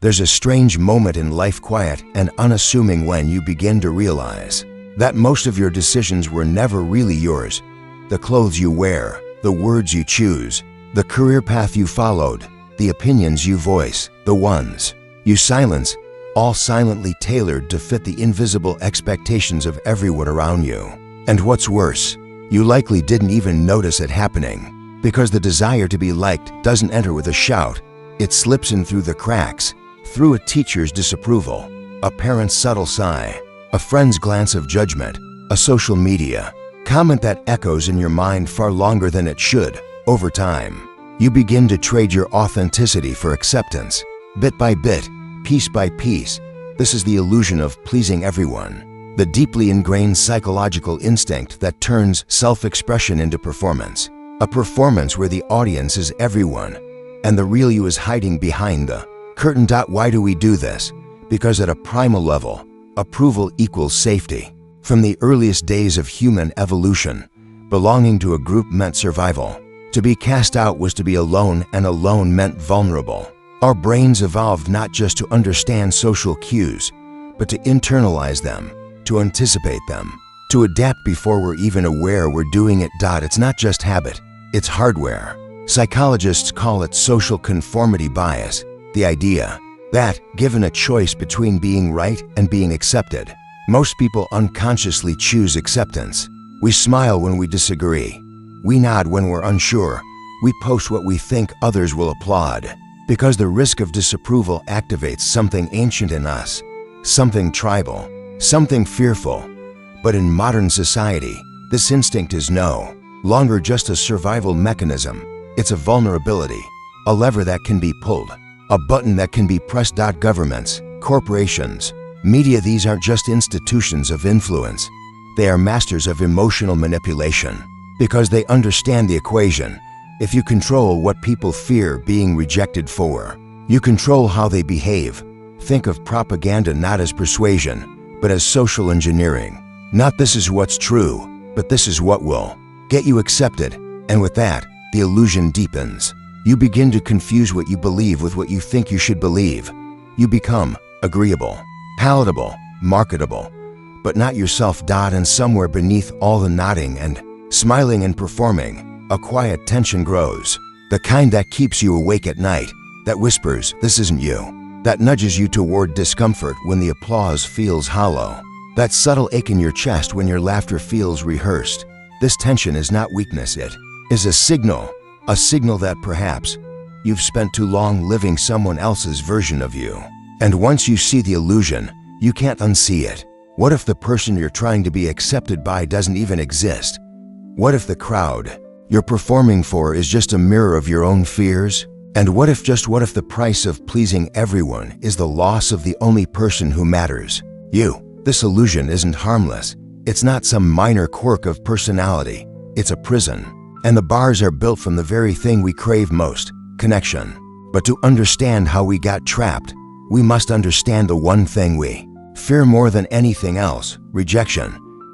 There's a strange moment in life, quiet and unassuming, when you begin to realize that most of your decisions were never really yours. The clothes you wear, the words you choose, the career path you followed, the opinions you voice, the ones you silence, all silently tailored to fit the invisible expectations of everyone around you. And what's worse, you likely didn't even notice it happening, because the desire to be liked doesn't enter with a shout. It slips in through the cracks, through a teacher's disapproval, a parent's subtle sigh, a friend's glance of judgment, a social media comment that echoes in your mind far longer than it should. Over time, you begin to trade your authenticity for acceptance. Bit by bit, piece by piece. This is the illusion of pleasing everyone, the deeply ingrained psychological instinct that turns self-expression into performance. A performance where the audience is everyone, and the real you is hiding behind the curtain. Why do we do this? Because at a primal level, approval equals safety. From the earliest days of human evolution, belonging to a group meant survival. To be cast out was to be alone, and alone meant vulnerable. Our brains evolved not just to understand social cues, but to internalize them, to anticipate them, to adapt before we're even aware we're doing it. It's not just habit, it's hardware. Psychologists call it social conformity bias, the idea that, given a choice between being right and being accepted, most people unconsciously choose acceptance. We smile when we disagree. We nod when we're unsure. We post what we think others will applaud, because the risk of disapproval activates something ancient in us, something tribal, something fearful. But in modern society, this instinct is no longer just a survival mechanism. It's a vulnerability, a lever that can be pulled, a button that can be pressed. Governments, corporations, media, these aren't just institutions of influence. They are masters of emotional manipulation, because they understand the equation. If you control what people fear being rejected for, you control how they behave. Think of propaganda not as persuasion, but as social engineering. Not this is what's true, but this is what will get you accepted. And with that, the illusion deepens. You begin to confuse what you believe with what you think you should believe. You become agreeable, palatable, marketable, but not yourself. And somewhere beneath all the nodding and smiling and performing, a quiet tension grows. The kind that keeps you awake at night, that whispers, "This isn't you," that nudges you toward discomfort when the applause feels hollow, that subtle ache in your chest when your laughter feels rehearsed. This tension is not weakness, it is a signal that perhaps you've spent too long living someone else's version of you. And once you see the illusion, you can't unsee it. What if the person you're trying to be accepted by doesn't even exist? What if the crowd you're performing for is just a mirror of your own fears? And what if the price of pleasing everyone is the loss of the only person who matters, you? This illusion isn't harmless. It's not some minor quirk of personality. It's a prison. And the bars are built from the very thing we crave most, connection. But to understand how we got trapped, we must understand the one thing we fear more than anything else: rejection.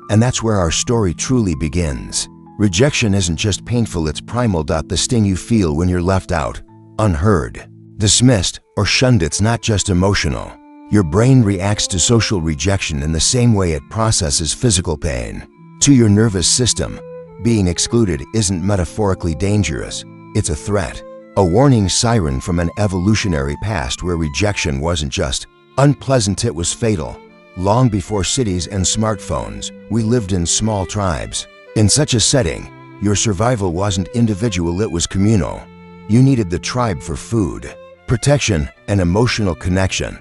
And that's where our story truly begins. Rejection isn't just painful, it's primal. The sting you feel when you're left out, unheard, dismissed, or shunned. It's not just emotional. Your brain reacts to social rejection in the same way it processes physical pain. To your nervous system, being excluded isn't metaphorically dangerous. It's a threat, a warning siren from an evolutionary past where rejection wasn't just unpleasant, it was fatal. Long before cities and smartphones, we lived in small tribes. In such a setting, your survival wasn't individual, it was communal. You needed the tribe for food, protection, and emotional connection.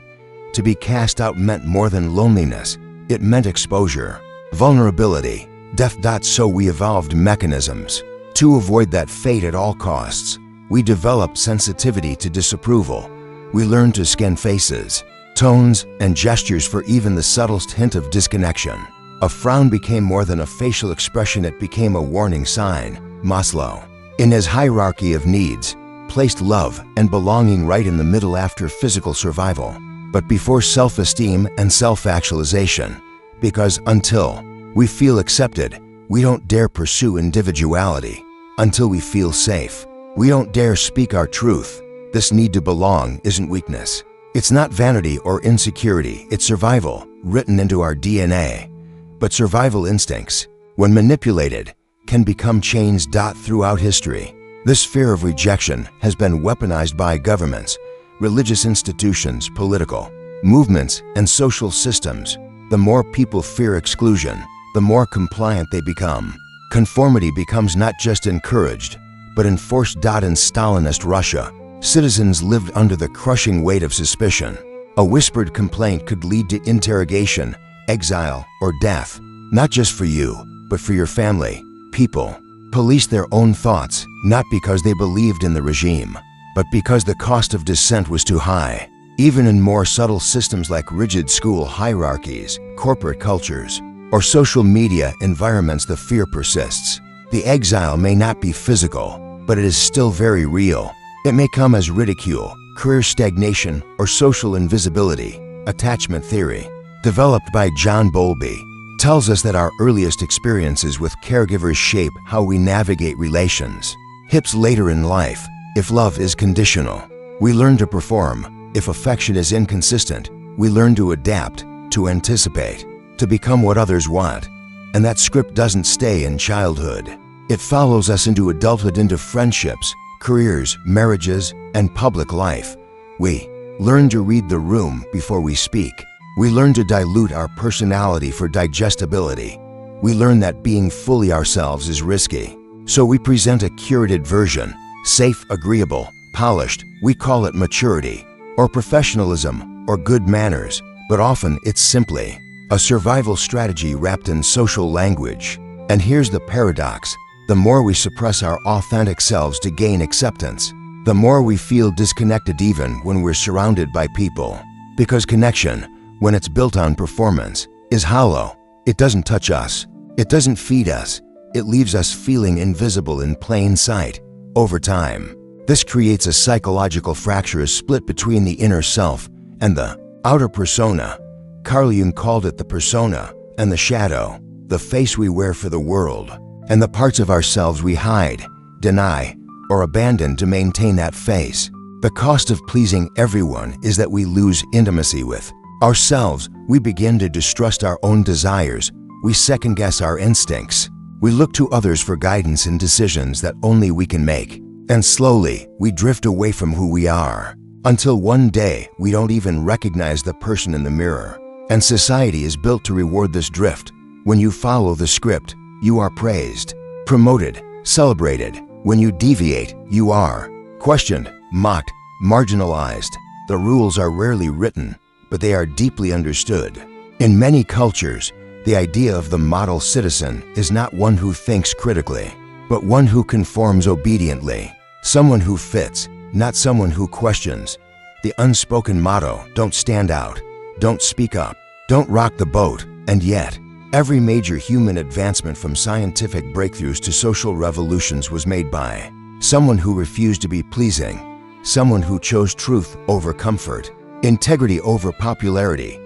To be cast out meant more than loneliness. It meant exposure, vulnerability, death. So we evolved mechanisms to avoid that fate at all costs. We developed sensitivity to disapproval. We learned to scan faces, tones, and gestures for even the subtlest hint of disconnection. A frown became more than a facial expression, it became a warning sign. Maslow, in his hierarchy of needs, placed love and belonging right in the middle after physical survival, but before self-esteem and self-actualization. Because until we feel accepted, we don't dare pursue individuality. Until we feel safe, we don't dare speak our truth. This need to belong isn't weakness. It's not vanity or insecurity, it's survival, written into our DNA. But survival instincts, when manipulated, can become chains throughout history. This fear of rejection has been weaponized by governments, religious institutions, political movements, and social systems. The more people fear exclusion, the more compliant they become. Conformity becomes not just encouraged, but enforced. In Stalinist Russia, citizens lived under the crushing weight of suspicion. A whispered complaint could lead to interrogation, exile, or death, not just for you, but for your family. People policed their own thoughts, not because they believed in the regime, but because the cost of dissent was too high. Even in more subtle systems like rigid school hierarchies, corporate cultures, or social media environments, the fear persists. The exile may not be physical, but it is still very real. It may come as ridicule, career stagnation, or social invisibility. Attachment theory, developed by John Bowlby, tells us that our earliest experiences with caregivers shape how we navigate relations. Hips later in life, if love is conditional, we learn to perform. If affection is inconsistent, we learn to adapt, to anticipate, to become what others want. And that script doesn't stay in childhood. It follows us into adulthood, into friendships, careers, marriages, and public life. We learn to read the room before we speak. We learn to dilute our personality for digestibility. We learn that being fully ourselves is risky. So we present a curated version, safe, agreeable, polished. We call it maturity, or professionalism, or good manners, but often it's simply a survival strategy wrapped in social language. And here's the paradox: the more we suppress our authentic selves to gain acceptance, the more we feel disconnected even when we're surrounded by people. Because connection, when it's built on performance, is hollow. It doesn't touch us. It doesn't feed us. It leaves us feeling invisible in plain sight. Over time, this creates a psychological fracture, a split between the inner self and the outer persona. Carl Jung called it the persona and the shadow, the face we wear for the world, and the parts of ourselves we hide, deny, or abandon to maintain that face. The cost of pleasing everyone is that we lose intimacy with ourselves. We begin to distrust our own desires. We second-guess our instincts. We look to others for guidance in decisions that only we can make. And slowly, we drift away from who we are, until one day we don't even recognize the person in the mirror. And society is built to reward this drift. When you follow the script, you are praised, promoted, celebrated. When you deviate, you are questioned, mocked, marginalized. The rules are rarely written, but they are deeply understood. In many cultures, the idea of the model citizen is not one who thinks critically, but one who conforms obediently. Someone who fits, not someone who questions. The unspoken motto: don't stand out, don't speak up, don't rock the boat. And yet, every major human advancement, from scientific breakthroughs to social revolutions, was made by someone who refused to be pleasing, someone who chose truth over comfort, integrity over popularity.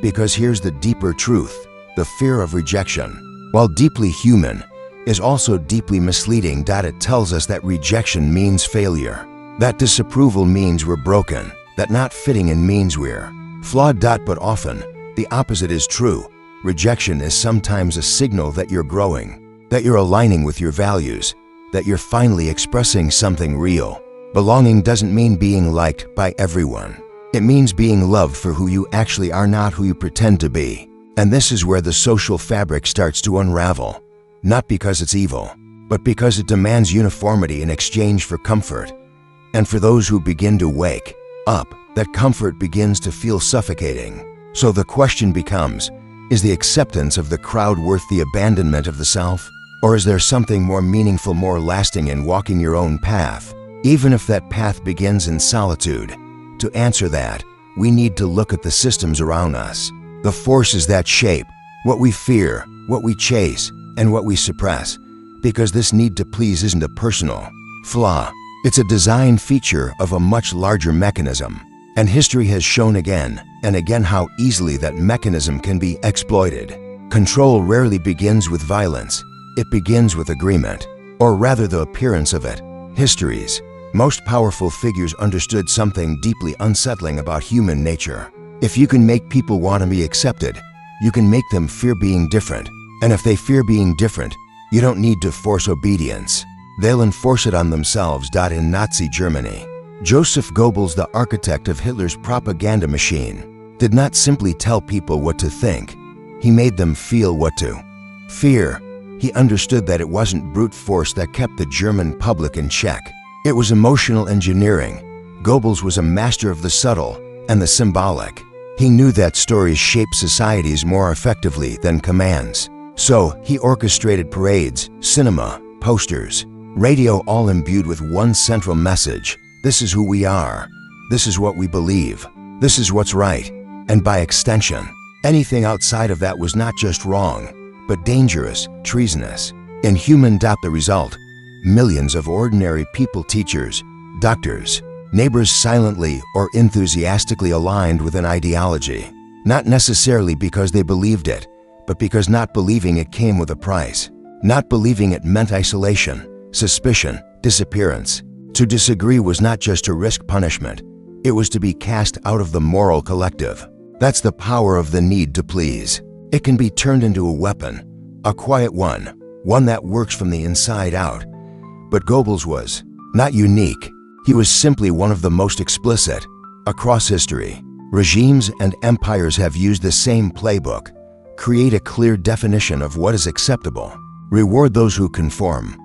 Because here's the deeper truth: the fear of rejection, while deeply human, is also deeply misleading. It tells us that rejection means failure, that disapproval means we're broken, that not fitting in means we're flawed. But often, the opposite is true. Rejection is sometimes a signal that you're growing, that you're aligning with your values, that you're finally expressing something real. Belonging doesn't mean being liked by everyone. It means being loved for who you actually are, not who you pretend to be. And this is where the social fabric starts to unravel. Not because it's evil, but because it demands uniformity in exchange for comfort. And for those who begin to wake up, that comfort begins to feel suffocating. So the question becomes, is the acceptance of the crowd worth the abandonment of the self? Or is there something more meaningful, more lasting in walking your own path, even if that path begins in solitude? To answer that, we need to look at the systems around us, the forces that shape what we fear, what we chase, and what we suppress. Because this need to please isn't a personal flaw. It's a design feature of a much larger mechanism. And history has shown again and again how easily that mechanism can be exploited. Control rarely begins with violence. It begins with agreement, or rather the appearance of it. Histories Most powerful figures understood something deeply unsettling about human nature. If you can make people want to be accepted, you can make them fear being different. And if they fear being different, you don't need to force obedience. They'll enforce it on themselves. In Nazi Germany, Joseph Goebbels, the architect of Hitler's propaganda machine, did not simply tell people what to think. He made them feel what to fear. He understood that it wasn't brute force that kept the German public in check. It was emotional engineering. Goebbels was a master of the subtle and the symbolic. He knew that stories shape societies more effectively than commands. So he orchestrated parades, cinema, posters, radio, all imbued with one central message. This is who we are. This is what we believe. This is what's right. And by extension, anything outside of that was not just wrong, but dangerous, treasonous, inhuman. The result: millions of ordinary people, teachers, doctors, neighbors, silently or enthusiastically aligned with an ideology, not necessarily because they believed it, but because not believing it came with a price. Not believing it meant isolation, suspicion, disappearance. To disagree was not just to risk punishment, it was to be cast out of the moral collective. That's the power of the need to please. It can be turned into a weapon, a quiet one that works from the inside out. But Goebbels was not unique. He was simply one of the most explicit. Across history, regimes and empires have used the same playbook. Create a clear definition of what is acceptable. Reward those who conform.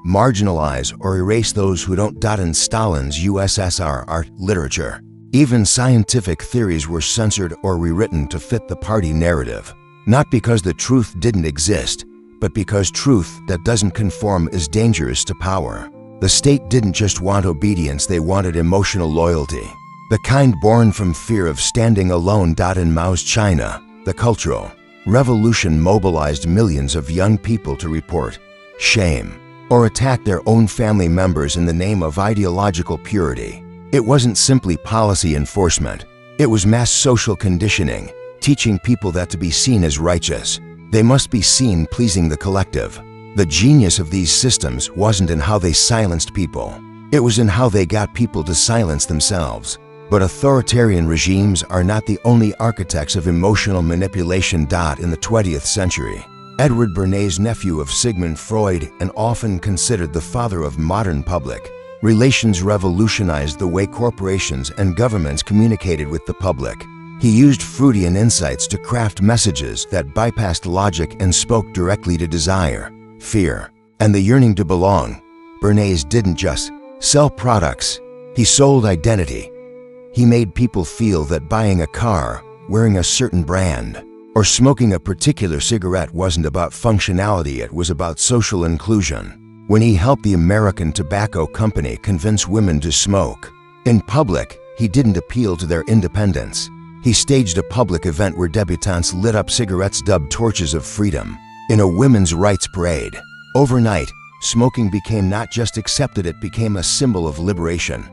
Marginalize or erase those who don't. In Stalin's USSR, art, literature, even scientific theories were censored or rewritten to fit the party narrative. Not because the truth didn't exist, but because truth that doesn't conform is dangerous to power. The state didn't just want obedience, they wanted emotional loyalty. The kind born from fear of standing alone. In Mao's China, the Cultural Revolution mobilized millions of young people to report, shame, or attack their own family members in the name of ideological purity. It wasn't simply policy enforcement. It was mass social conditioning, teaching people that to be seen as righteous, they must be seen pleasing the collective. The genius of these systems wasn't in how they silenced people. It was in how they got people to silence themselves. But authoritarian regimes are not the only architects of emotional manipulation. In the 20th century, Edward Bernays, nephew of Sigmund Freud and often considered the father of modern public relations, revolutionized the way corporations and governments communicated with the public. He used Freudian insights to craft messages that bypassed logic and spoke directly to desire, fear, and the yearning to belong. Bernays didn't just sell products, he sold identity. He made people feel that buying a car, wearing a certain brand, or smoking a particular cigarette wasn't about functionality, it was about social inclusion. When he helped the American Tobacco Company convince women to smoke in public, he didn't appeal to their independence. He staged a public event where debutantes lit up cigarettes dubbed torches of freedom in a women's rights parade. Overnight, smoking became not just accepted, it became a symbol of liberation,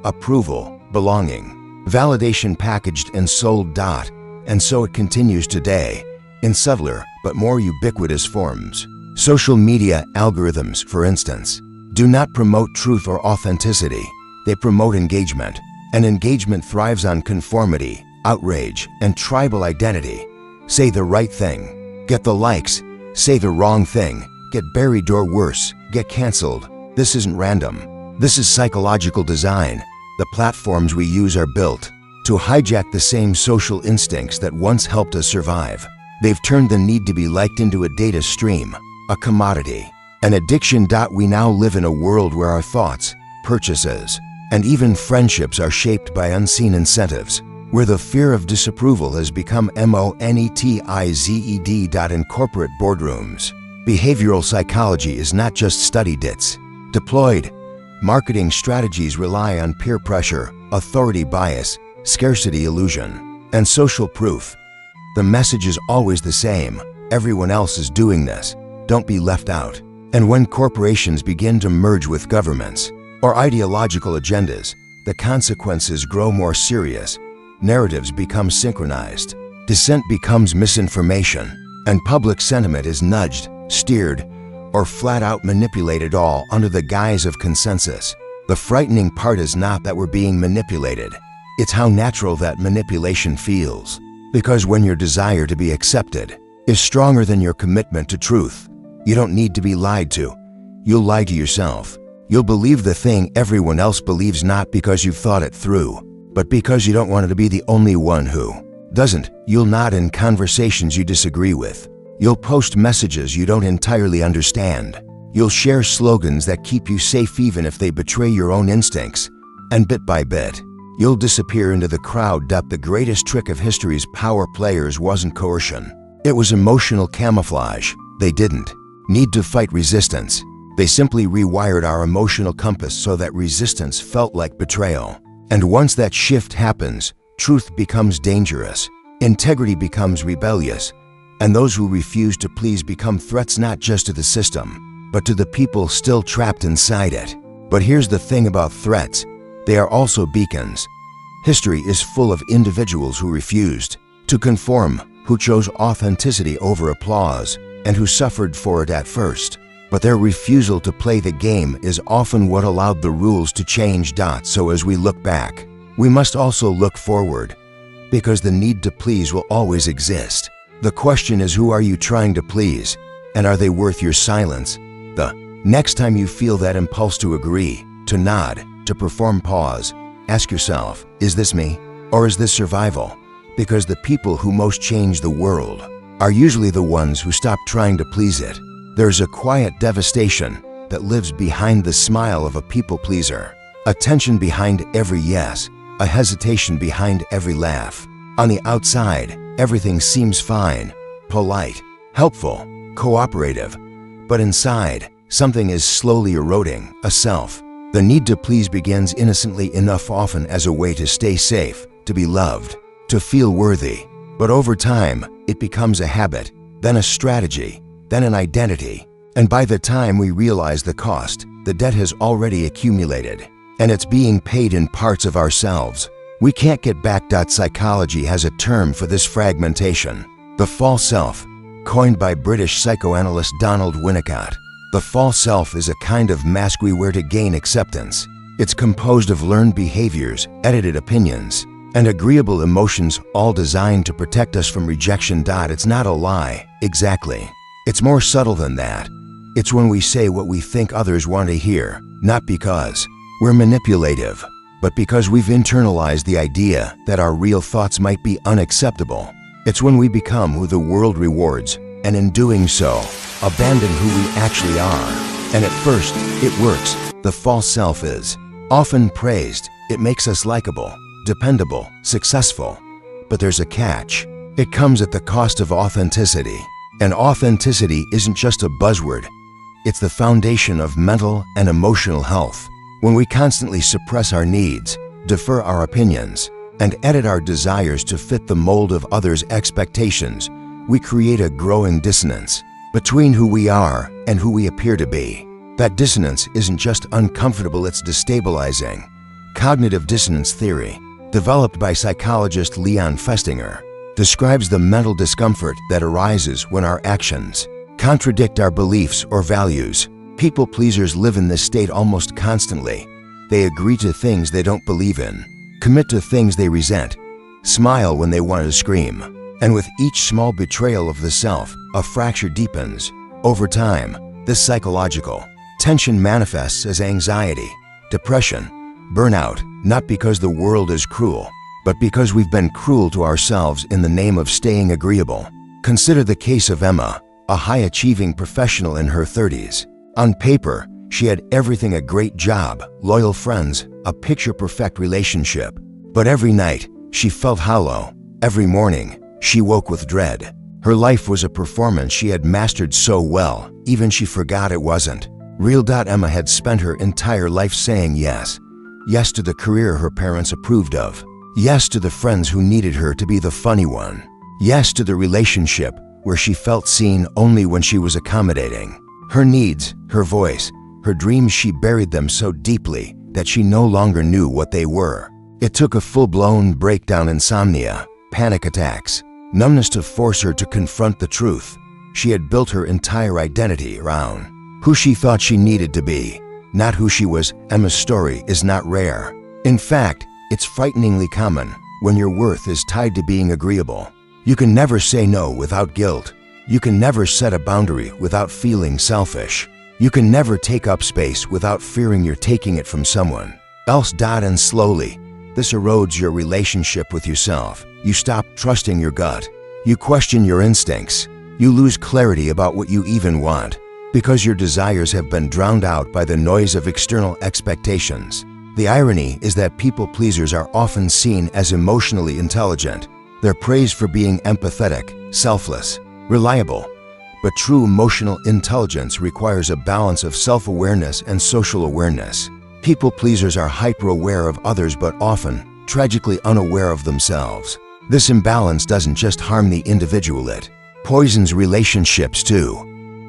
approval, belonging, validation, packaged and sold. And so it continues today, in subtler but more ubiquitous forms. Social media algorithms, for instance, do not promote truth or authenticity. They promote engagement, and engagement thrives on conformity, outrage, and tribal identity. Say the right thing, get the likes. Say the wrong thing, get buried, or worse, get canceled. This isn't random. This is psychological design. The platforms we use are built to hijack the same social instincts that once helped us survive. They've turned the need to be liked into a data stream, a commodity, an addiction. We now live in a world where our thoughts, purchases, and even friendships are shaped by unseen incentives, where the fear of disapproval has become monetized. In corporate boardrooms, behavioral psychology is not just studied, it's deployed. Marketing strategies rely on peer pressure, authority bias, scarcity illusion, and social proof. The message is always the same: everyone else is doing this, don't be left out. And when corporations begin to merge with governments or ideological agendas, the consequences grow more serious. Narratives become synchronized, dissent becomes misinformation, and public sentiment is nudged, steered, or flat out manipulated, all under the guise of consensus. The frightening part is not that we're being manipulated. It's how natural that manipulation feels. Because when your desire to be accepted is stronger than your commitment to truth, you don't need to be lied to. You'll lie to yourself. You'll believe the thing everyone else believes, not because you've thought it through, but because you don't want to be the only one who doesn't. You'll nod in conversations you disagree with. You'll post messages you don't entirely understand. You'll share slogans that keep you safe even if they betray your own instincts. And bit by bit, you'll disappear into the crowd. The greatest trick of history's power players wasn't coercion. It was emotional camouflage. They didn't need to fight resistance. They simply rewired our emotional compass so that resistance felt like betrayal. And once that shift happens, truth becomes dangerous. Integrity becomes rebellious. And those who refuse to please become threats not just to the system, but to the people still trapped inside it. But here's the thing about threats. They are also beacons. History is full of individuals who refused to conform, who chose authenticity over applause, and who suffered for it at first. But their refusal to play the game is often what allowed the rules to change. So as we look back, we must also look forward, because the need to please will always exist. The question is, who are you trying to please, and are they worth your silence? The next time you feel that impulse to agree, to nod, to perform, pause. Ask yourself, is this me, or is this survival? Because the people who most change the world are usually the ones who stop trying to please it. There's a quiet devastation that lives behind the smile of a people pleaser, a tension behind every yes, a hesitation behind every laugh. On the outside, everything seems fine, polite, helpful, cooperative, but inside, something is slowly eroding, a self. The need to please begins innocently enough, often as a way to stay safe, to be loved, to feel worthy. But over time, it becomes a habit, then a strategy, then an identity. And by the time we realize the cost, the debt has already accumulated, and it's being paid in parts of ourselves we can't get back. Psychology has a term for this fragmentation: the false self, coined by British psychoanalyst Donald Winnicott. The false self is a kind of mask we wear to gain acceptance. It's composed of learned behaviors, edited opinions, and agreeable emotions, all designed to protect us from rejection. It's not a lie, exactly. It's more subtle than that. It's when we say what we think others want to hear, not because we're manipulative, but because we've internalized the idea that our real thoughts might be unacceptable. It's when we become who the world rewards, and in doing so, abandon who we actually are. And at first, it works. The false self is often praised. It makes us likable, dependable, successful. But there's a catch. It comes at the cost of authenticity. And authenticity isn't just a buzzword. It's the foundation of mental and emotional health. When we constantly suppress our needs, defer our opinions, and edit our desires to fit the mold of others' expectations, we create a growing dissonance between who we are and who we appear to be. That dissonance isn't just uncomfortable, it's destabilizing. Cognitive dissonance theory, developed by psychologist Leon Festinger, describes the mental discomfort that arises when our actions contradict our beliefs or values. People pleasers live in this state almost constantly. They agree to things they don't believe in, commit to things they resent, smile when they want to scream. And with each small betrayal of the self, a fracture deepens. Over time, this psychological tension manifests as anxiety, depression, burnout, not because the world is cruel, but because we've been cruel to ourselves in the name of staying agreeable. Consider the case of Emma, a high-achieving professional in her 30s. On paper, she had everything: a great job, loyal friends, a picture-perfect relationship. But every night, she felt hollow. Every morning, she woke with dread. Her life was a performance she had mastered so well, even she forgot it wasn't real. Emma had spent her entire life saying yes. Yes to the career her parents approved of. Yes to the friends who needed her to be the funny one. Yes to the relationship where she felt seen only when she was accommodating. Her needs, her voice, her dreams, she buried them so deeply that she no longer knew what they were. It took a full-blown breakdown, insomnia, panic attacks, numbness to force her to confront the truth. She had built her entire identity around who she thought she needed to be. not who she was. Emma's story is not rare. In fact, it's frighteningly common when your worth is tied to being agreeable. You can never say no without guilt. You can never set a boundary without feeling selfish. You can never take up space without fearing you're taking it from someone else. And slowly, this erodes your relationship with yourself. You stop trusting your gut. You question your instincts. You lose clarity about what you even want, because your desires have been drowned out by the noise of external expectations. The irony is that people pleasers are often seen as emotionally intelligent. They're praised for being empathetic, selfless, reliable. But true emotional intelligence requires a balance of self-awareness and social awareness. People pleasers are hyper-aware of others but often tragically unaware of themselves. This imbalance doesn't just harm the individual, it poisons relationships too.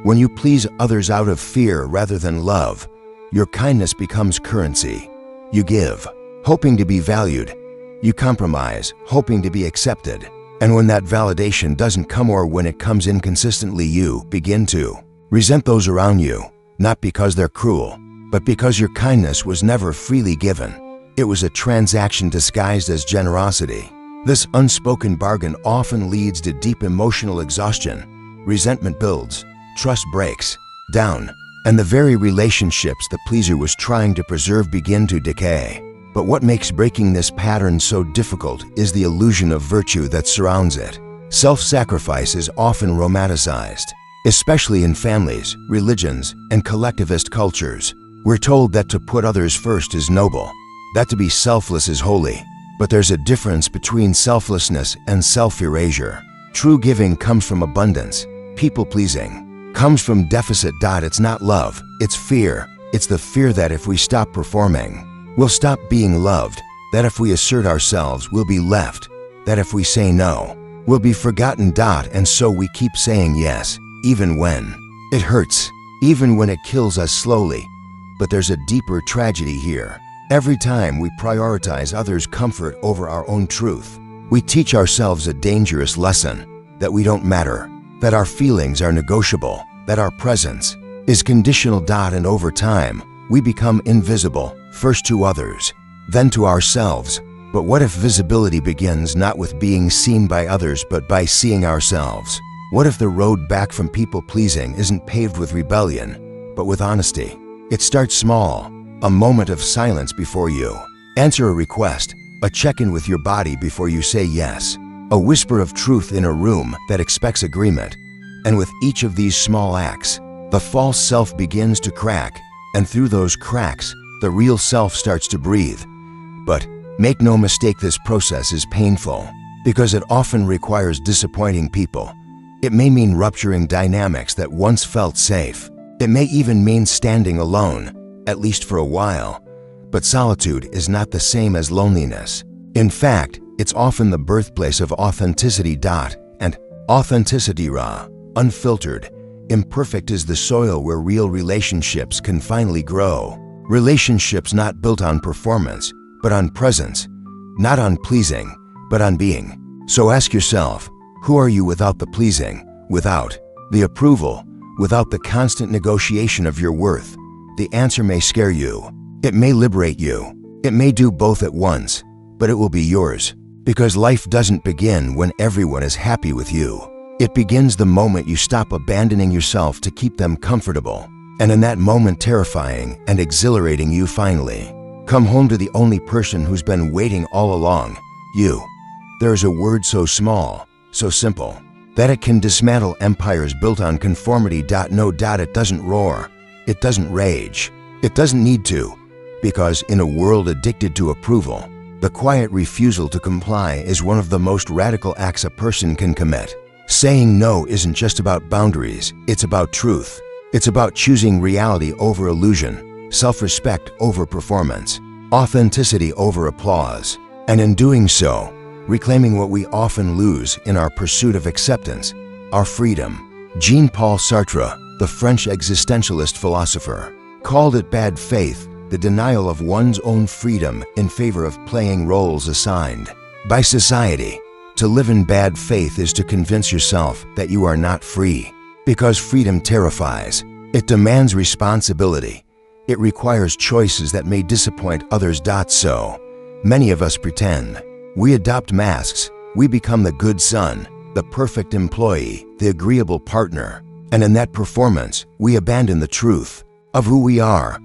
When you please others out of fear rather than love, your kindness becomes currency. You give, hoping to be valued. You compromise, hoping to be accepted. And when that validation doesn't come, or when it comes inconsistently, you begin to resent those around you, not because they're cruel, but because your kindness was never freely given. It was a transaction disguised as generosity. This unspoken bargain often leads to deep emotional exhaustion. Resentment builds, trust breaks down, and the very relationships the pleaser was trying to preserve begin to decay. But what makes breaking this pattern so difficult is the illusion of virtue that surrounds it. Self-sacrifice is often romanticized, especially in families, religions, and collectivist cultures. We're told that to put others first is noble, that to be selfless is holy. But there's a difference between selflessness and self-erasure. True giving comes from abundance. People-pleasing comes from deficit. It's not love, it's fear. It's the fear that if we stop performing, we'll stop being loved, that if we assert ourselves, we'll be left, that if we say no, we'll be forgotten. And so we keep saying yes, even when it hurts, even when it kills us slowly. But there's a deeper tragedy here. Every time we prioritize others' comfort over our own truth, we teach ourselves a dangerous lesson: that we don't matter, that our feelings are negotiable, that our presence is conditional. And over time, we become invisible, first to others, then to ourselves. But what if visibility begins not with being seen by others, but by seeing ourselves? What if the road back from people-pleasing isn't paved with rebellion, but with honesty? It starts small. A moment of silence before you answer a request, a check-in with your body before you say yes, a whisper of truth in a room that expects agreement. And with each of these small acts, the false self begins to crack, and through those cracks, the real self starts to breathe. But make no mistake, this process is painful, because it often requires disappointing people. It may mean rupturing dynamics that once felt safe. It may even mean standing alone, at least for a while. But solitude is not the same as loneliness. In fact, it's often the birthplace of authenticity. And authenticity, raw, unfiltered, imperfect, is the soil where real relationships can finally grow. Relationships not built on performance, but on presence. Not on pleasing, but on being. So ask yourself, who are you without the pleasing, without the approval, without the constant negotiation of your worth? The answer may scare you. It may liberate you. It may do both at once, but it will be yours. Because life doesn't begin when everyone is happy with you. It begins the moment you stop abandoning yourself to keep them comfortable. And in that moment, terrifying and exhilarating, you finally come home to the only person who's been waiting all along, you. There is a word so small, so simple, that it can dismantle empires built on conformity. No, it doesn't roar. It doesn't rage. It doesn't need to, because in a world addicted to approval, the quiet refusal to comply is one of the most radical acts a person can commit. Saying no isn't just about boundaries, it's about truth. It's about choosing reality over illusion, self-respect over performance, authenticity over applause, and in doing so, reclaiming what we often lose in our pursuit of acceptance, our freedom. Jean-Paul Sartre, the French existentialist philosopher, called it bad faith, the denial of one's own freedom in favor of playing roles assigned by society. To live in bad faith is to convince yourself that you are not free, because freedom terrifies. It demands responsibility. It requires choices that may disappoint others. So many of us pretend. We adopt masks. We become the good son, the perfect employee, the agreeable partner. And in that performance, we abandon the truth of who we are.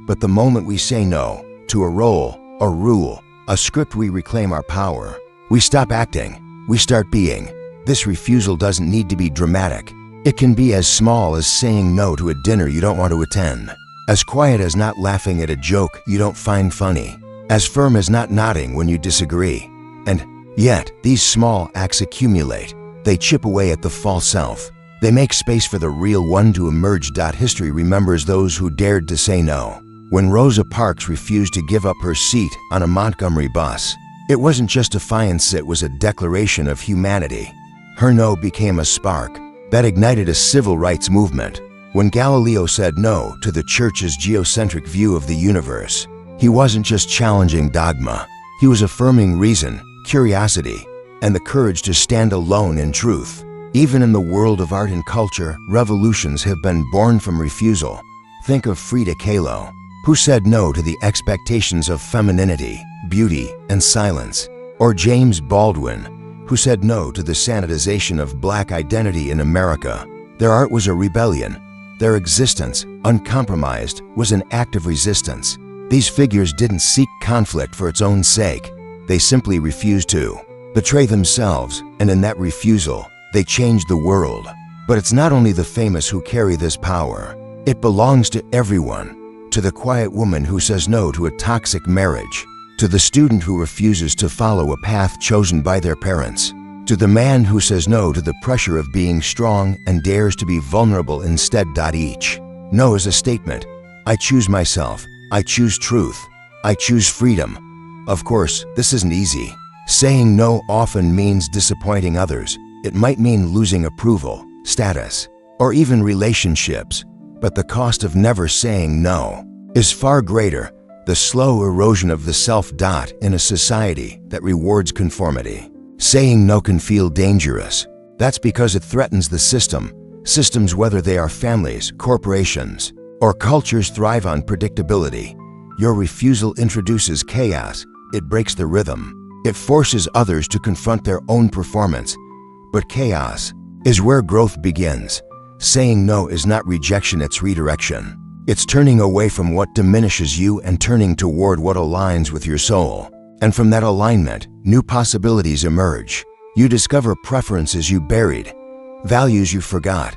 But the moment we say no to a role, a rule, a script, we reclaim our power. We stop acting. We start being. This refusal doesn't need to be dramatic. It can be as small as saying no to a dinner you don't want to attend, as quiet as not laughing at a joke you don't find funny, as firm as not nodding when you disagree. And yet, these small acts accumulate. They chip away at the false self. They make space for the real one to emerge. History remembers those who dared to say no. When Rosa Parks refused to give up her seat on a Montgomery bus, it wasn't just defiance, it was a declaration of humanity. Her no became a spark that ignited a civil rights movement. When Galileo said no to the church's geocentric view of the universe, he wasn't just challenging dogma. He was affirming reason, curiosity, and the courage to stand alone in truth. Even in the world of art and culture, revolutions have been born from refusal. Think of Frida Kahlo, who said no to the expectations of femininity, beauty, and silence. Or James Baldwin, who said no to the sanitization of black identity in America. Their art was a rebellion. Their existence, uncompromised, was an act of resistance. These figures didn't seek conflict for its own sake. They simply refused to betray themselves, and in that refusal, they changed the world. But it's not only the famous who carry this power. It belongs to everyone. To the quiet woman who says no to a toxic marriage. To the student who refuses to follow a path chosen by their parents. To the man who says no to the pressure of being strong and dares to be vulnerable instead. Each no is a statement. I choose myself. I choose truth. I choose freedom. Of course, this isn't easy. Saying no often means disappointing others. It might mean losing approval, status, or even relationships. But the cost of never saying no is far greater. The slow erosion of the self. In a society that rewards conformity, saying no can feel dangerous. That's because it threatens the system. Systems, whether they are families, corporations, or cultures, thrive on predictability. Your refusal introduces chaos. It breaks the rhythm. It forces others to confront their own performance. But chaos is where growth begins. Saying no is not rejection, it's redirection. It's turning away from what diminishes you and turning toward what aligns with your soul. And from that alignment, new possibilities emerge. You discover preferences you buried, values you forgot,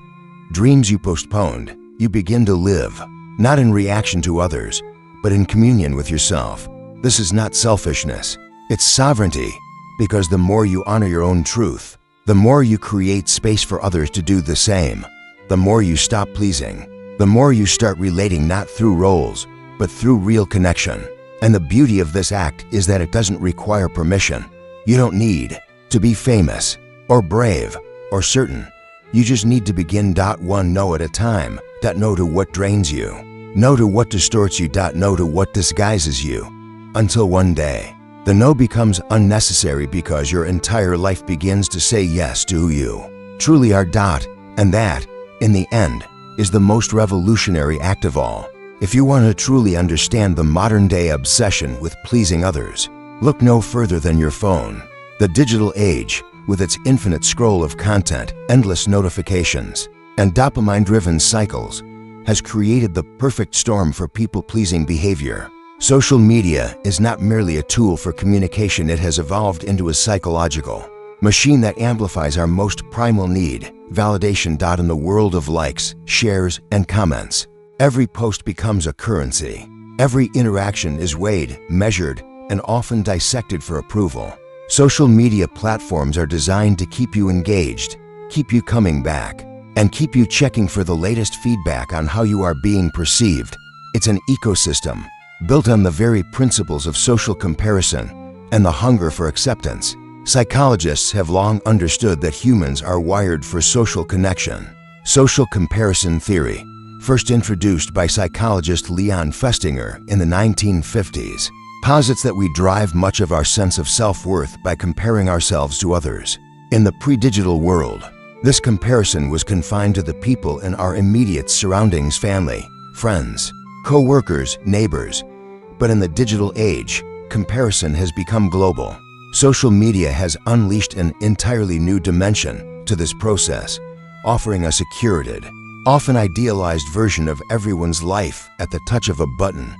dreams you postponed. You begin to live, not in reaction to others, but in communion with yourself. This is not selfishness, it's sovereignty, because the more you honor your own truth, the more you create space for others to do the same. The more you stop pleasing, the more you start relating, not through roles, but through real connection. And the beauty of this act is that it doesn't require permission. You don't need to be famous, or brave, or certain. You just need to begin. One no at a time. No to what drains you. No to what distorts you. No to what disguises you. Until one day, the no becomes unnecessary because your entire life begins to say yes to who you truly are. And that, in the end, is the most revolutionary act of all. If you want to truly understand the modern-day obsession with pleasing others, look no further than your phone. The digital age, with its infinite scroll of content, endless notifications, and dopamine-driven cycles, has created the perfect storm for people-pleasing behavior. Social media is not merely a tool for communication, it has evolved into a psychological machine that amplifies our most primal need, validation. In the world of likes, shares, and comments, every post becomes a currency. Every interaction is weighed, measured, and often dissected for approval. Social media platforms are designed to keep you engaged, keep you coming back, and keep you checking for the latest feedback on how you are being perceived. It's an ecosystem built on the very principles of social comparison and the hunger for acceptance. Psychologists have long understood that humans are wired for social connection. Social comparison theory, first introduced by psychologist Leon Festinger in the 1950s, posits that we derive much of our sense of self-worth by comparing ourselves to others. In the pre-digital world, this comparison was confined to the people in our immediate surroundings, family, friends, co-workers, neighbors. But in the digital age, comparison has become global. Social media has unleashed an entirely new dimension to this process, offering us a curated, often idealized version of everyone's life at the touch of a button.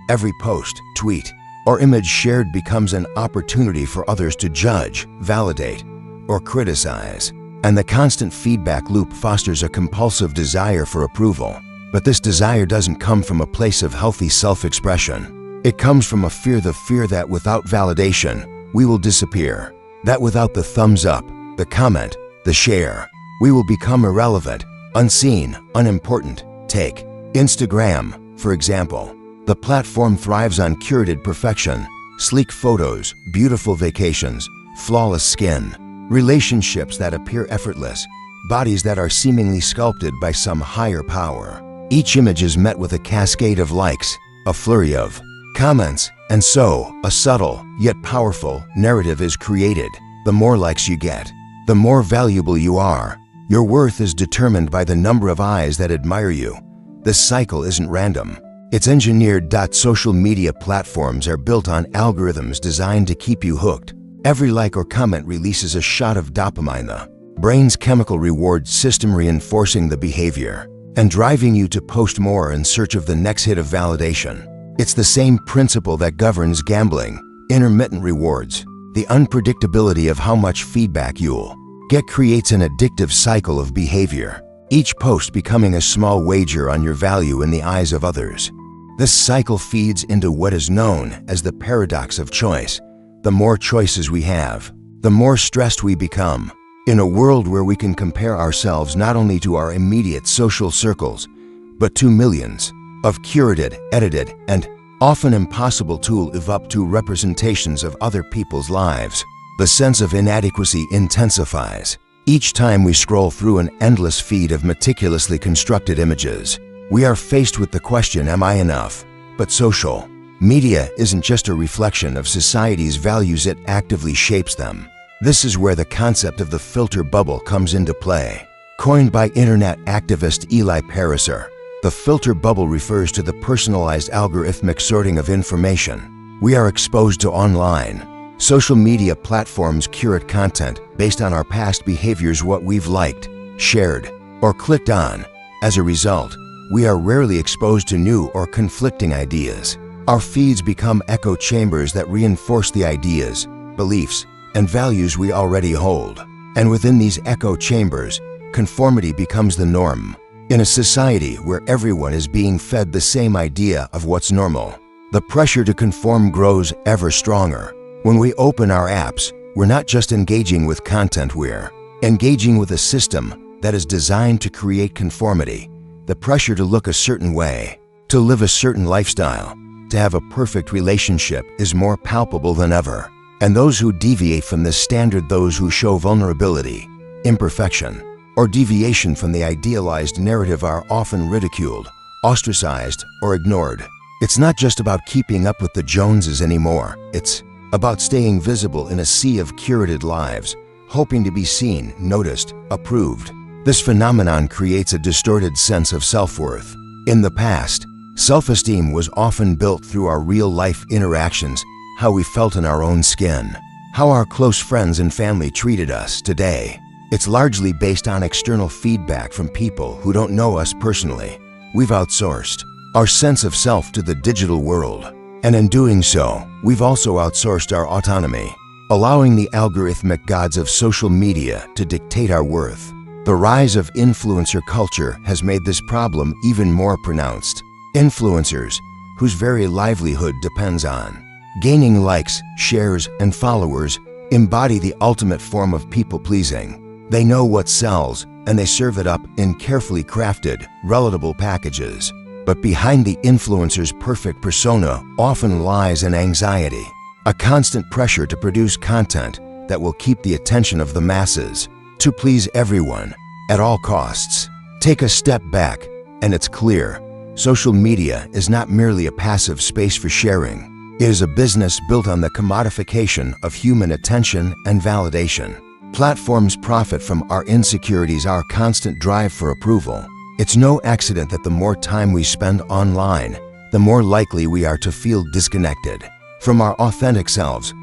Every post, tweet, or image shared becomes an opportunity for others to judge, validate, or criticize. And the constant feedback loop fosters a compulsive desire for approval. But this desire doesn't come from a place of healthy self-expression. It comes from the fear that without validation, we will disappear. That without the thumbs up, the comment, the share, we will become irrelevant, unseen, unimportant. Take Instagram, for example. The platform thrives on curated perfection, sleek photos, beautiful vacations, flawless skin, relationships that appear effortless, bodies that are seemingly sculpted by some higher power. Each image is met with a cascade of likes, a flurry of comments, and so a subtle yet powerful narrative is created. The more likes you get, the more valuable you are. Your worth is determined by the number of eyes that admire you. This cycle isn't random. It's engineered. Social media platforms are built on algorithms designed to keep you hooked. Every like or comment releases a shot of dopamine, the brain's chemical reward system, reinforcing the behavior and driving you to post more in search of the next hit of validation. It's the same principle that governs gambling, intermittent rewards. The unpredictability of how much feedback you'll get creates an addictive cycle of behavior, each post becoming a small wager on your value in the eyes of others. This cycle feeds into what is known as the paradox of choice. The more choices we have, the more stressed we become. In a world where we can compare ourselves not only to our immediate social circles, but to millions of curated, edited, and often impossible to live up to representations of other people's lives, the sense of inadequacy intensifies. Each time we scroll through an endless feed of meticulously constructed images, we are faced with the question, am I enough? But social media isn't just a reflection of society's values, it actively shapes them. This is where the concept of the filter bubble comes into play. Coined by internet activist Eli Pariser, the filter bubble refers to the personalized algorithmic sorting of information we are exposed to online. Social media platforms curate content based on our past behaviors, what we've liked, shared, or clicked on. As a result, we are rarely exposed to new or conflicting ideas. Our feeds become echo chambers that reinforce the ideas, beliefs, and values we already hold. And within these echo chambers, conformity becomes the norm. In a society where everyone is being fed the same idea of what's normal, the pressure to conform grows ever stronger. When we open our apps, we're not just engaging with content, we're engaging with a system that is designed to create conformity. The pressure to look a certain way, to live a certain lifestyle, to have a perfect relationship is more palpable than ever. And those who deviate from this standard, those who show vulnerability, imperfection, or deviation from the idealized narrative, are often ridiculed, ostracized, or ignored. It's not just about keeping up with the Joneses anymore. It's about staying visible in a sea of curated lives, hoping to be seen, noticed, approved. This phenomenon creates a distorted sense of self-worth. In the past, self-esteem was often built through our real-life interactions, how we felt in our own skin, how our close friends and family treated us. Today, it's largely based on external feedback from people who don't know us personally. We've outsourced our sense of self to the digital world, and in doing so, we've also outsourced our autonomy, allowing the algorithmic gods of social media to dictate our worth. The rise of influencer culture has made this problem even more pronounced. Influencers, whose very livelihood depends on gaining likes, shares, and followers, embody the ultimate form of people-pleasing. They know what sells, and they serve it up in carefully crafted, relatable packages. But behind the influencer's perfect persona often lies an anxiety, a constant pressure to produce content that will keep the attention of the masses, to please everyone at all costs. Take a step back, and it's clear, social media is not merely a passive space for sharing. It is a business built on the commodification of human attention and validation. Platforms profit from our insecurities, our constant drive for approval. It's no accident that the more time we spend online, the more likely we are to feel disconnected from our authentic selves.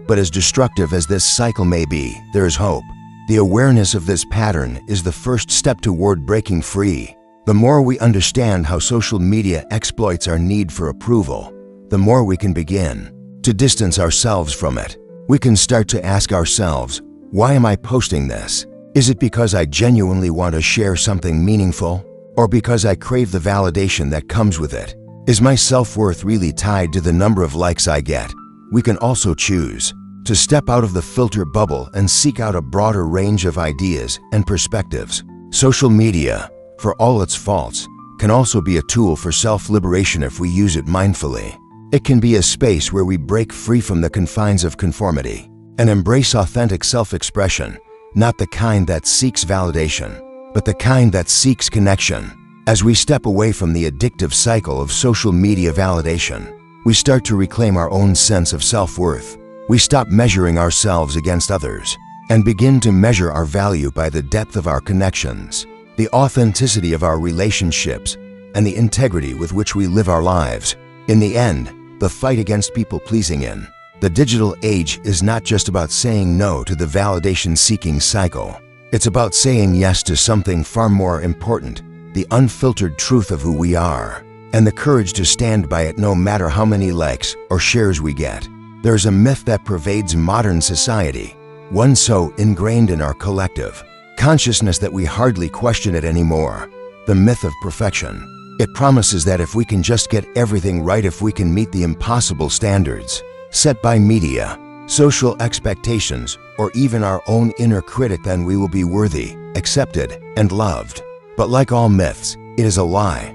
But as destructive as this cycle may be, there is hope. The awareness of this pattern is the first step toward breaking free. The more we understand how social media exploits our need for approval, the more we can begin to distance ourselves from it. We can start to ask ourselves, why am I posting this? Is it because I genuinely want to share something meaningful, or because I crave the validation that comes with it? Is my self-worth really tied to the number of likes I get? We can also choose to step out of the filter bubble and seek out a broader range of ideas and perspectives. Social media, for all its faults, can also be a tool for self-liberation if we use it mindfully. It can be a space where we break free from the confines of conformity and embrace authentic self-expression, not the kind that seeks validation, but the kind that seeks connection. As we step away from the addictive cycle of social media validation, we start to reclaim our own sense of self-worth. We stop measuring ourselves against others and begin to measure our value by the depth of our connections, the authenticity of our relationships, and the integrity with which we live our lives. In the end, the fight against people-pleasing in the digital age is not just about saying no to the validation-seeking cycle. It's about saying yes to something far more important, the unfiltered truth of who we are, and the courage to stand by it no matter how many likes or shares we get. There's a myth that pervades modern society, one so ingrained in our collective consciousness that we hardly question it anymore: the myth of perfection. It promises that if we can just get everything right, if we can meet the impossible standards set by media, social expectations, or even our own inner critic, then we will be worthy, accepted, and loved. But like all myths, it is a lie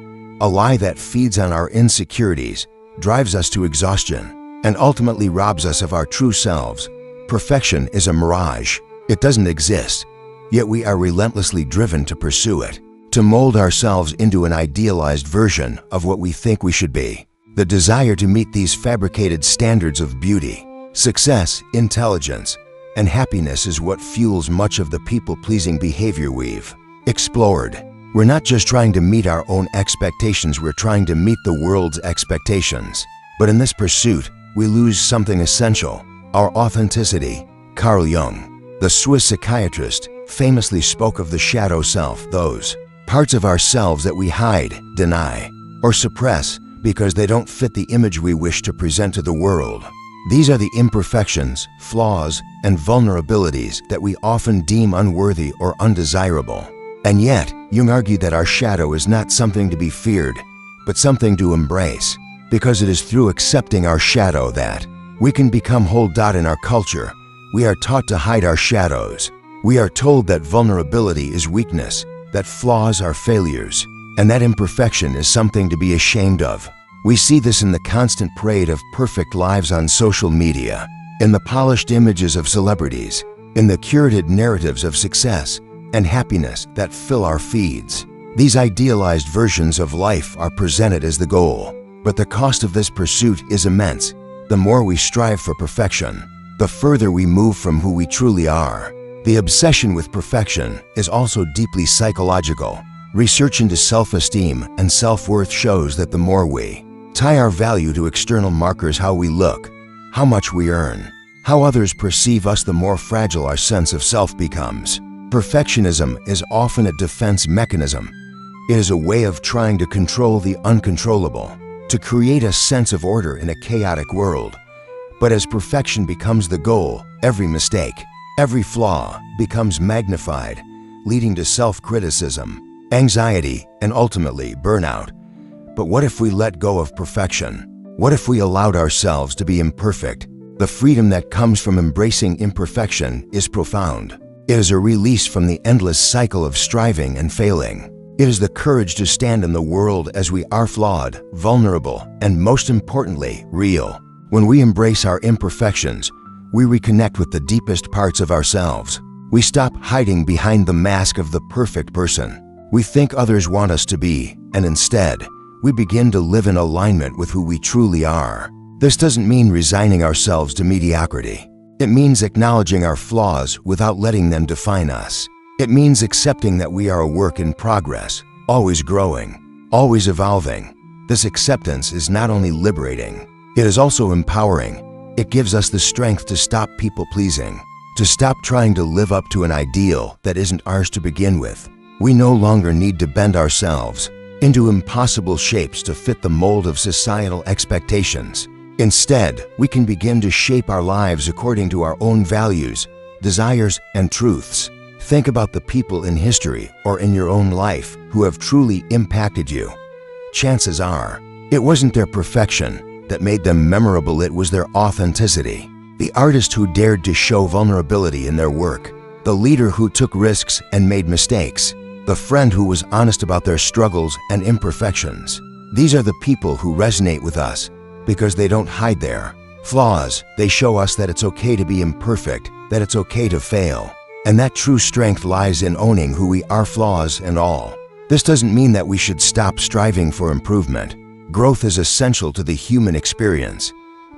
that feeds on our insecurities, drives us to exhaustion, and ultimately robs us of our true selves. Perfection is a mirage. It doesn't exist, yet we are relentlessly driven to pursue it, to mold ourselves into an idealized version of what we think we should be. The desire to meet these fabricated standards of beauty, success, intelligence, and happiness is what fuels much of the people-pleasing behavior we've explored. We're not just trying to meet our own expectations, we're trying to meet the world's expectations. But in this pursuit, we lose something essential: our authenticity. Carl Jung, the Swiss psychiatrist, famously spoke of the shadow self, those parts of ourselves that we hide, deny, or suppress because they don't fit the image we wish to present to the world. These are the imperfections, flaws, and vulnerabilities that we often deem unworthy or undesirable. And yet, Jung argued that our shadow is not something to be feared, but something to embrace, because it is through accepting our shadow that we can become whole. In our culture, we are taught to hide our shadows. We are told that vulnerability is weakness, that flaws are failures, and that imperfection is something to be ashamed of. We see this in the constant parade of perfect lives on social media, in the polished images of celebrities, in the curated narratives of success and happiness that fill our feeds. These idealized versions of life are presented as the goal, but the cost of this pursuit is immense. The more we strive for perfection, the further we move from who we truly are. The obsession with perfection is also deeply psychological. Research into self-esteem and self-worth shows that the more we tie our value to external markers, how we look, how much we earn, how others perceive us, the more fragile our sense of self becomes. Perfectionism is often a defense mechanism. It is a way of trying to control the uncontrollable, to create a sense of order in a chaotic world. But as perfection becomes the goal, every mistake, every flaw becomes magnified, leading to self-criticism, anxiety, and ultimately burnout. But what if we let go of perfection? What if we allowed ourselves to be imperfect? The freedom that comes from embracing imperfection is profound. It is a release from the endless cycle of striving and failing. It is the courage to stand in the world as we are, flawed, vulnerable, and most importantly, real. When we embrace our imperfections, we reconnect with the deepest parts of ourselves. We stop hiding behind the mask of the perfect person we think others want us to be, and instead, we begin to live in alignment with who we truly are. This doesn't mean resigning ourselves to mediocrity. It means acknowledging our flaws without letting them define us. It means accepting that we are a work in progress, always growing, always evolving. This acceptance is not only liberating, it is also empowering. It gives us the strength to stop people-pleasing, to stop trying to live up to an ideal that isn't ours to begin with. We no longer need to bend ourselves into impossible shapes to fit the mold of societal expectations. Instead, we can begin to shape our lives according to our own values, desires, and truths. Think about the people in history or in your own life who have truly impacted you. Chances are, it wasn't their perfection that made them memorable, it was their authenticity. The artist who dared to show vulnerability in their work, the leader who took risks and made mistakes, the friend who was honest about their struggles and imperfections. These are the people who resonate with us because they don't hide their flaws. They show us that it's okay to be imperfect, that it's okay to fail, and that true strength lies in owning who we are, flaws and all. This doesn't mean that we should stop striving for improvement. Growth is essential to the human experience,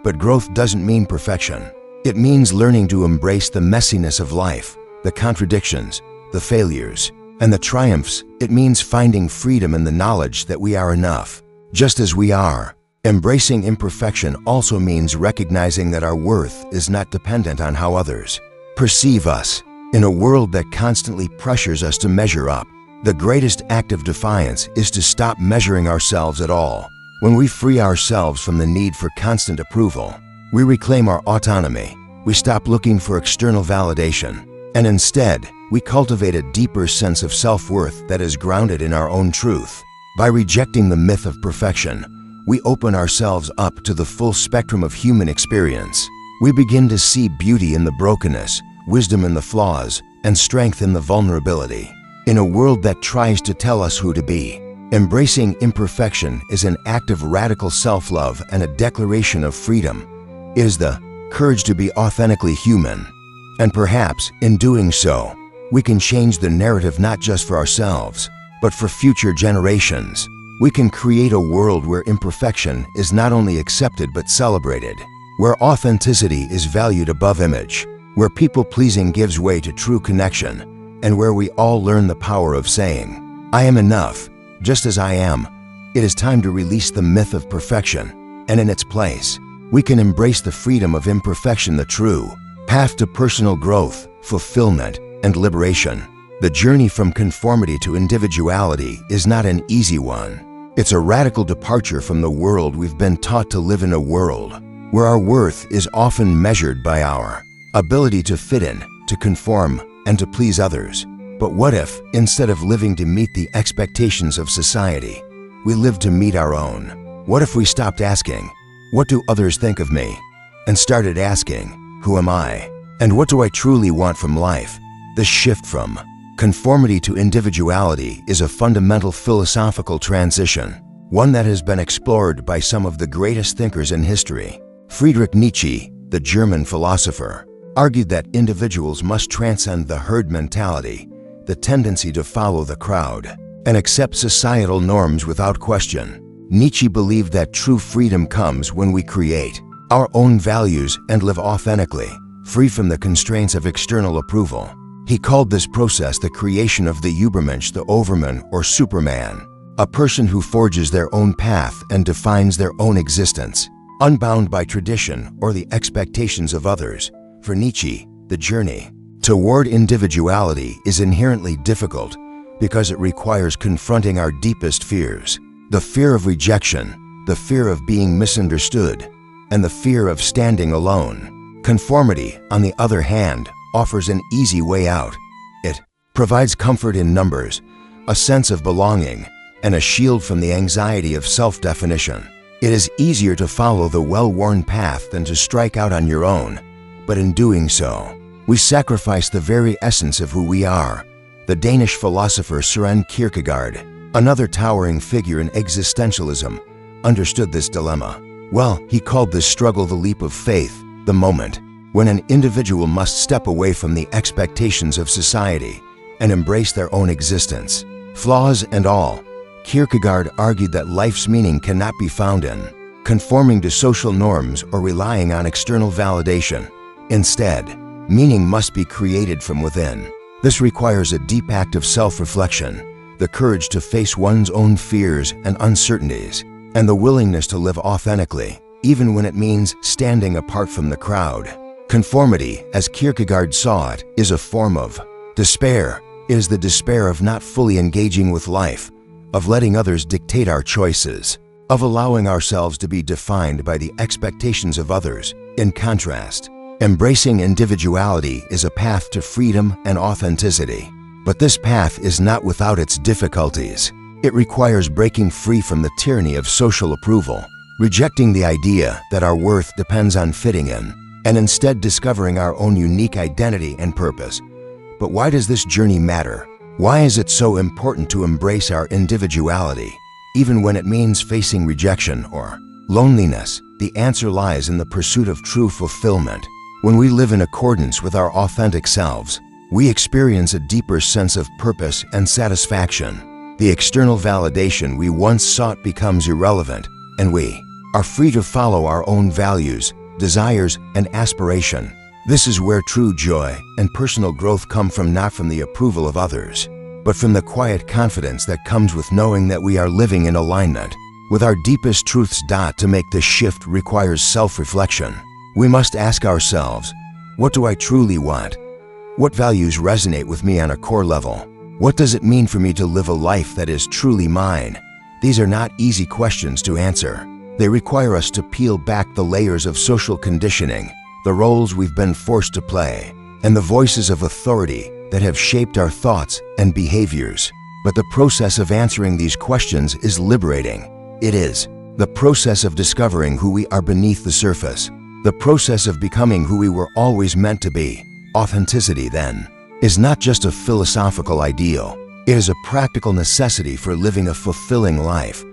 but growth doesn't mean perfection. It means learning to embrace the messiness of life, the contradictions, the failures, and the triumphs. It means finding freedom in the knowledge that we are enough, just as we are. Embracing imperfection also means recognizing that our worth is not dependent on how others perceive us. In a world that constantly pressures us to measure up, the greatest act of defiance is to stop measuring ourselves at all. When we free ourselves from the need for constant approval, we reclaim our autonomy. We stop looking for external validation, and instead, we cultivate a deeper sense of self-worth that is grounded in our own truth. By rejecting the myth of perfection, we open ourselves up to the full spectrum of human experience. We begin to see beauty in the brokenness, wisdom in the flaws, and strength in the vulnerability. In a world that tries to tell us who to be, embracing imperfection is an act of radical self-love and a declaration of freedom. It is the courage to be authentically human. And perhaps, in doing so, we can change the narrative not just for ourselves, but for future generations. We can create a world where imperfection is not only accepted but celebrated, where authenticity is valued above image, where people-pleasing gives way to true connection, and where we all learn the power of saying, "I am enough, just as I am." It is time to release the myth of perfection, and in its place, we can embrace the freedom of imperfection, the true path to personal growth, fulfillment, and liberation. The journey from conformity to individuality is not an easy one. It's a radical departure from the world we've been taught to live in, a world where our worth is often measured by our ability to fit in, to conform, and to please others. But what if, instead of living to meet the expectations of society, we lived to meet our own? What if we stopped asking, "What do others think of me?" and started asking, "Who am I? And what do I truly want from life?" This shift from conformity to individuality is a fundamental philosophical transition, one that has been explored by some of the greatest thinkers in history. Friedrich Nietzsche, the German philosopher, argued that individuals must transcend the herd mentality, the tendency to follow the crowd, and accept societal norms without question. Nietzsche believed that true freedom comes when we create our own values and live authentically, free from the constraints of external approval. He called this process the creation of the Übermensch, the Overman or Superman, a person who forges their own path and defines their own existence, unbound by tradition or the expectations of others. For Nietzsche, the journey toward individuality is inherently difficult because it requires confronting our deepest fears: the fear of rejection, the fear of being misunderstood, and the fear of standing alone. Conformity, on the other hand, offers an easy way out. It provides comfort in numbers, a sense of belonging, and a shield from the anxiety of self-definition. It is easier to follow the well-worn path than to strike out on your own, but in doing so, we sacrifice the very essence of who we are. The Danish philosopher Søren Kierkegaard, another towering figure in existentialism, understood this dilemma. Well, he called this struggle the leap of faith, the moment when an individual must step away from the expectations of society and embrace their own existence, flaws and all. Kierkegaard argued that life's meaning cannot be found in conforming to social norms or relying on external validation. Instead, meaning must be created from within. This requires a deep act of self-reflection, the courage to face one's own fears and uncertainties, and the willingness to live authentically, even when it means standing apart from the crowd. Conformity, as Kierkegaard saw it, is a form of despair. It is the despair of not fully engaging with life, of letting others dictate our choices, of allowing ourselves to be defined by the expectations of others. In contrast, embracing individuality is a path to freedom and authenticity. But this path is not without its difficulties. It requires breaking free from the tyranny of social approval, rejecting the idea that our worth depends on fitting in, and instead discovering our own unique identity and purpose. But why does this journey matter? Why is it so important to embrace our individuality, even when it means facing rejection or loneliness? The answer lies in the pursuit of true fulfillment. When we live in accordance with our authentic selves, we experience a deeper sense of purpose and satisfaction. The external validation we once sought becomes irrelevant, and we are free to follow our own values, desires, and aspiration. This is where true joy and personal growth come from, not from the approval of others, but from the quiet confidence that comes with knowing that we are living in alignment with our deepest truths. To make this shift requires self-reflection. We must ask ourselves, what do I truly want? What values resonate with me on a core level? What does it mean for me to live a life that is truly mine? These are not easy questions to answer. They require us to peel back the layers of social conditioning, the roles we've been forced to play, and the voices of authority that have shaped our thoughts and behaviors. But the process of answering these questions is liberating. It is the process of discovering who we are beneath the surface, the process of becoming who we were always meant to be. Authenticity, then, is not just a philosophical ideal. It is a practical necessity for living a fulfilling life.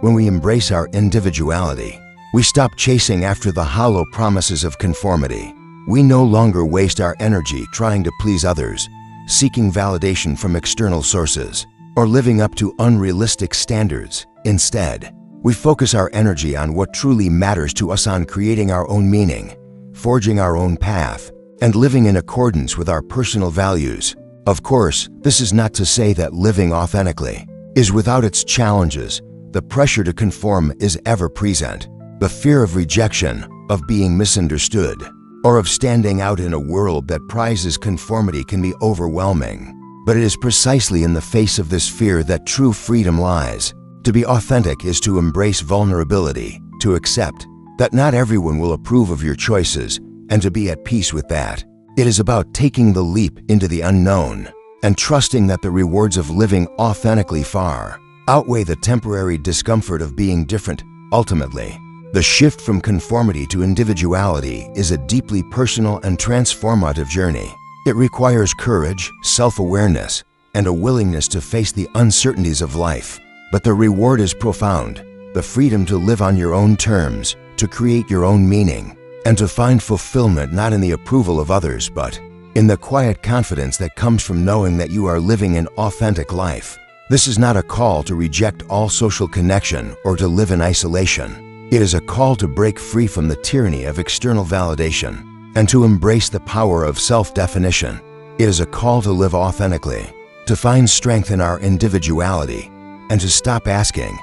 When we embrace our individuality, we stop chasing after the hollow promises of conformity. We no longer waste our energy trying to please others, seeking validation from external sources, or living up to unrealistic standards. Instead, we focus our energy on what truly matters to us, on creating our own meaning, forging our own path, and living in accordance with our personal values. Of course, this is not to say that living authentically is without its challenges. The pressure to conform is ever present. The fear of rejection, of being misunderstood, or of standing out in a world that prizes conformity can be overwhelming. But it is precisely in the face of this fear that true freedom lies. To be authentic is to embrace vulnerability, to accept that not everyone will approve of your choices, and to be at peace with that. It is about taking the leap into the unknown and trusting that the rewards of living authentically far outweigh the temporary discomfort of being different. Ultimately, the shift from conformity to individuality is a deeply personal and transformative journey. It requires courage, self-awareness, and a willingness to face the uncertainties of life. But the reward is profound: the freedom to live on your own terms, to create your own meaning, and to find fulfillment not in the approval of others, but in the quiet confidence that comes from knowing that you are living an authentic life. This is not a call to reject all social connection or to live in isolation. It is a call to break free from the tyranny of external validation and to embrace the power of self-definition. It is a call to live authentically, to find strength in our individuality, and to stop asking,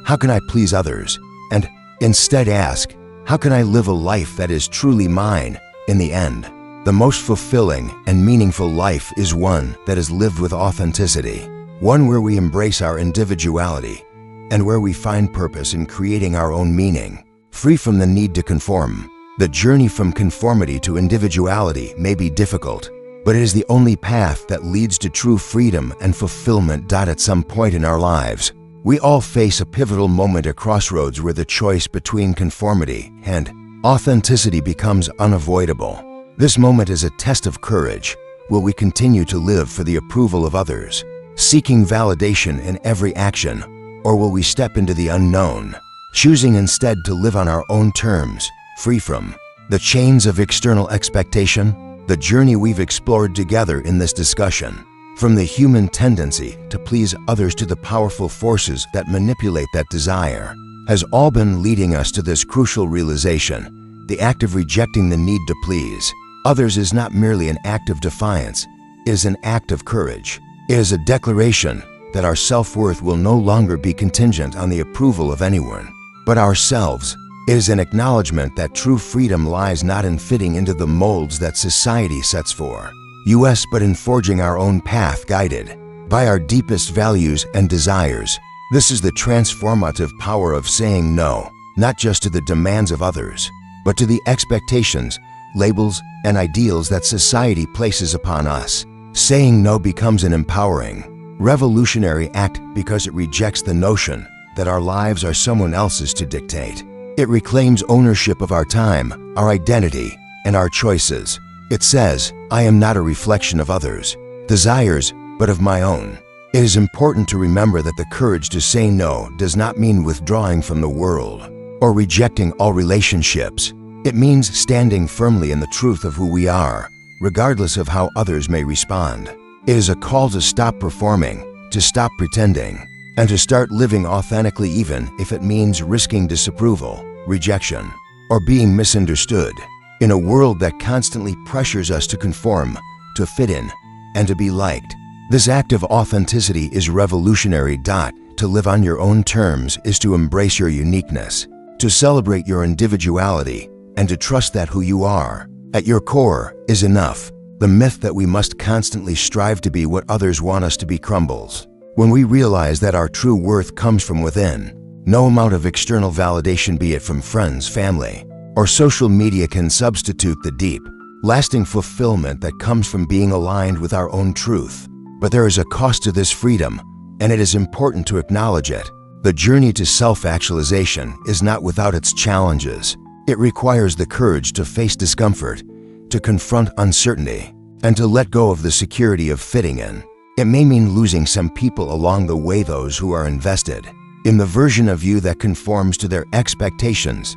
"How can I please others?" and instead ask, "How can I live a life that is truly mine?" In the end, the most fulfilling and meaningful life is one that is lived with authenticity, one where we embrace our individuality and where we find purpose in creating our own meaning, free from the need to conform. The journey from conformity to individuality may be difficult, but it is the only path that leads to true freedom and fulfillment. At some point in our lives, we all face a pivotal moment, a crossroads where the choice between conformity and authenticity becomes unavoidable. This moment is a test of courage. Will we continue to live for the approval of others, seeking validation in every action, or will we step into the unknown, choosing instead to live on our own terms, free from the chains of external expectation? The journey we've explored together in this discussion, from the human tendency to please others to the powerful forces that manipulate that desire, has all been leading us to this crucial realization: the act of rejecting the need to please others is not merely an act of defiance, it is an act of courage. It is a declaration that our self-worth will no longer be contingent on the approval of anyone. but ourselves. It is an acknowledgement that true freedom lies not in fitting into the molds that society sets for us, but in forging our own path guided by our deepest values and desires. This is the transformative power of saying no, not just to the demands of others, but to the expectations, labels, and ideals that society places upon us. Saying no becomes an empowering, revolutionary act because it rejects the notion that our lives are someone else's to dictate. It reclaims ownership of our time, our identity, and our choices. It says, I am not a reflection of others' desires, but of my own. It is important to remember that the courage to say no does not mean withdrawing from the world or rejecting all relationships. It means standing firmly in the truth of who we are, regardless of how others may respond. It is a call to stop performing, to stop pretending, and to start living authentically, even if it means risking disapproval, rejection, or being misunderstood. In a world that constantly pressures us to conform, to fit in, and to be liked, this act of authenticity is revolutionary. To live on your own terms is to embrace your uniqueness, to celebrate your individuality, and to trust that who you are, at your core, is enough. The myth that we must constantly strive to be what others want us to be crumbles when we realize that our true worth comes from within. No amount of external validation, be it from friends, family, or social media, can substitute the deep, lasting fulfillment that comes from being aligned with our own truth. But there is a cost to this freedom, and it is important to acknowledge it. The journey to self-actualization is not without its challenges. It requires the courage to face discomfort, to confront uncertainty, and to let go of the security of fitting in. It may mean losing some people along the way, those who are invested in the version of you that conforms to their expectations.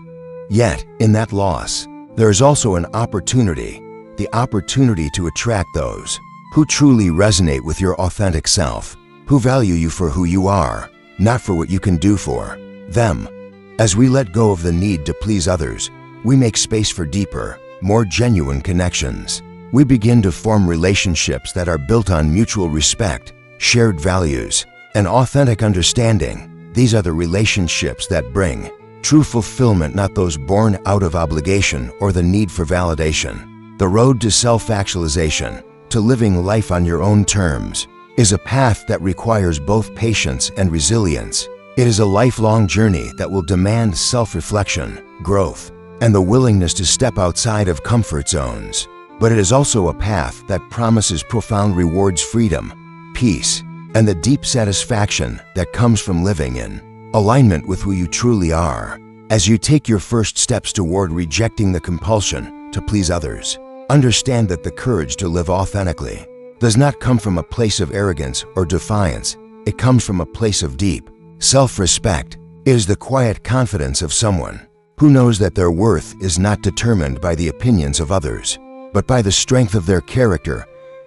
Yet, in that loss, there is also an opportunity, the opportunity to attract those who truly resonate with your authentic self, who value you for who you are, not for what you can do for them. As we let go of the need to please others, we make space for deeper, more genuine connections. We begin to form relationships that are built on mutual respect, shared values, and authentic understanding. These are the relationships that bring true fulfillment, not those born out of obligation or the need for validation. The road to self-actualization, to living life on your own terms, is a path that requires both patience and resilience. It is a lifelong journey that will demand self-reflection, growth, and the willingness to step outside of comfort zones. But it is also a path that promises profound rewards, freedom, peace, and the deep satisfaction that comes from living in alignment with who you truly are. As you take your first steps toward rejecting the compulsion to please others, understand that the courage to live authentically does not come from a place of arrogance or defiance. It comes from a place of deep self-respect. It is the quiet confidence of someone who knows that their worth is not determined by the opinions of others, but by the strength of their character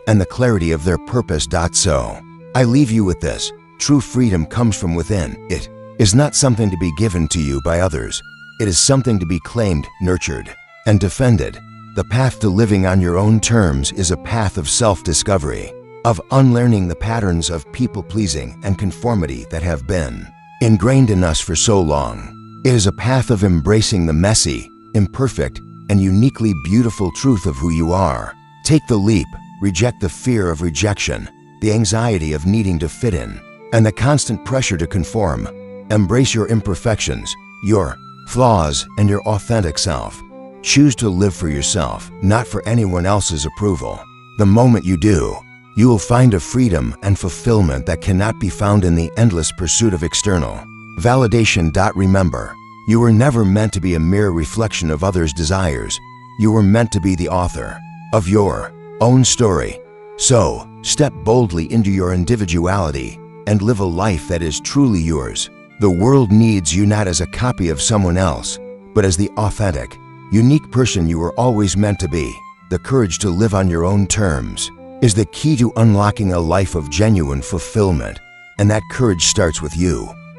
and the clarity of their purpose. So, I leave you with this: true freedom comes from within. It is not something to be given to you by others. It is something to be claimed, nurtured, and defended. The path to living on your own terms is a path of self-discovery, of unlearning the patterns of people-pleasing and conformity that have been ingrained in us for so long. It is a path of embracing the messy, imperfect, and uniquely beautiful truth of who you are. Take the leap, reject the fear of rejection, the anxiety of needing to fit in, and the constant pressure to conform. Embrace your imperfections, your flaws, and your authentic self. Choose to live for yourself, not for anyone else's approval. The moment you do, you will find a freedom and fulfillment that cannot be found in the endless pursuit of external validation. Remember, you were never meant to be a mere reflection of others' desires. You were meant to be the author of your own story. So, step boldly into your individuality and live a life that is truly yours. The world needs you not as a copy of someone else, but as the authentic, unique person you were always meant to be. The courage to live on your own terms is the key to unlocking a life of genuine fulfillment, and that courage starts with you.